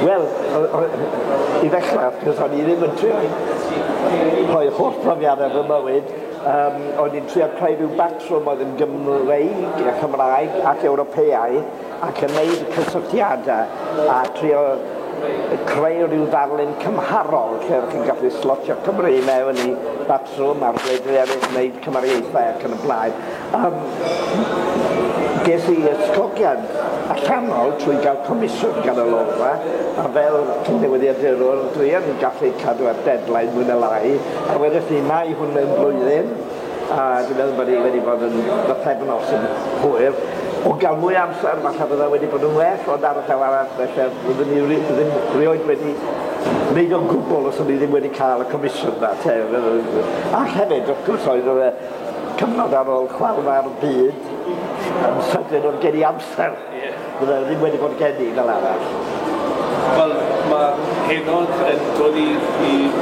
Wel, i ddechrau, cos o'n i ddim yn trio rhoi holl profiadau fy mywyd, o'n i'n trio creu rhyw batrwm oedd yn Gymreig, Cymraeg ac Ewropeaidd ac yn neud y cysylltiadau a trio creu rhyw ddarlun cymharol lle chi'n gallu slotio Cymru mewn i batrwm a'r gwledydd eraill wneud cymariaethau ac yn y blaen. Ges i ysgogiad allanol trwy gael comisiwn gan y Lolfa, a fel cynnywiadurwr dwi yn gallu cadw ar deadline mwy na lai, a wedyn i mai hwn mewn blwyddyn, a dwi'n meddwl bod i wedi bod yn bythefnos yn hwyr. O gael mwy amser, falle bydda wedi bod yn well, ond ar y llaw arall, felly byddwn ni ddim rioed wedi wneud o'n gwbl os o'n i ddim wedi cael y comisiwn na. A hefyd, wrth gwrs, oedd y cyfnod ar ôl chwalfa'r byd, yn sydyn o'r gen i amser. Bydda ddim wedi bod gen i fel arall. Wel, mae Henod yn dod i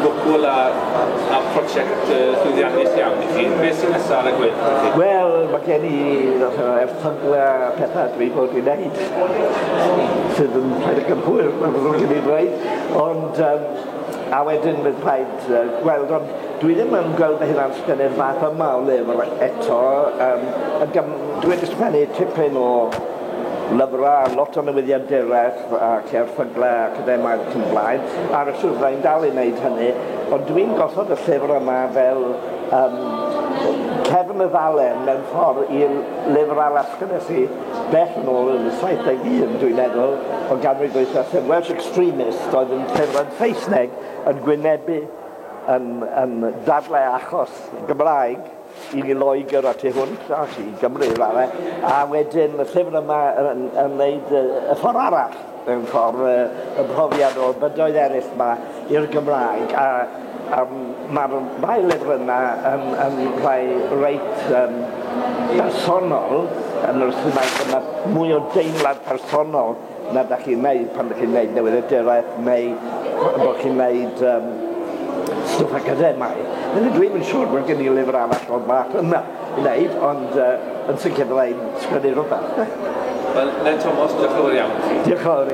gwbl a prosiect llwyddiannus iawn i chi. Beth sy'n nesaf ar y gwedd? Wel, mae gen i erthyglau a pethau dwi bod i wneud sydd yn rhaid yn hwyr, mae'n fawr gen i dweud. Ond, a wedyn bydd rhaid gweld, ond dwi ddim yn gweld y hynna'n sgynnu'r fath yma o lyfr eto. Dwi wedi sgwennu tipyn o lyfrau, lot o newyddiaduraeth ac erthyglau academaidd ac yn blaen, ar y swyddfa'n dal i wneud hynny, ond dwi'n gosod y llyfr yma fel cefn y ddalen mewn ffordd i'r lyfr arall sgynnes i bell yn ôl yn y 71, dwi'n meddwl, o ganrif ddwythaf sef Welsh Extremist, oedd yn llyfr yn Saesneg yn gwynebu yn dadlau achos Gymraeg i Loegr a tu hwnt, ac i Gymru rhywle, a wedyn y llyfr yma yn gwneud y ffordd arall, yn ffordd y profiad o bydoedd eraill yma i'r Gymraeg, a mae'r ddau lyfr yna yn rhai reit personol, yn yr ysgrifennu yma mwy o deimlad personol na da chi'n neud pan da chi'n neud newyddiaduraeth neu bod chi'n neud stwff academaidd. Dwi'n yn siŵr bod gen i lyfr arall o'r math yna i wneud, ond yn sicr byddai'n sgwennu rhywbeth. Wel, Len Thomas, diolch yn fawr iawn. Diolch yn fawr.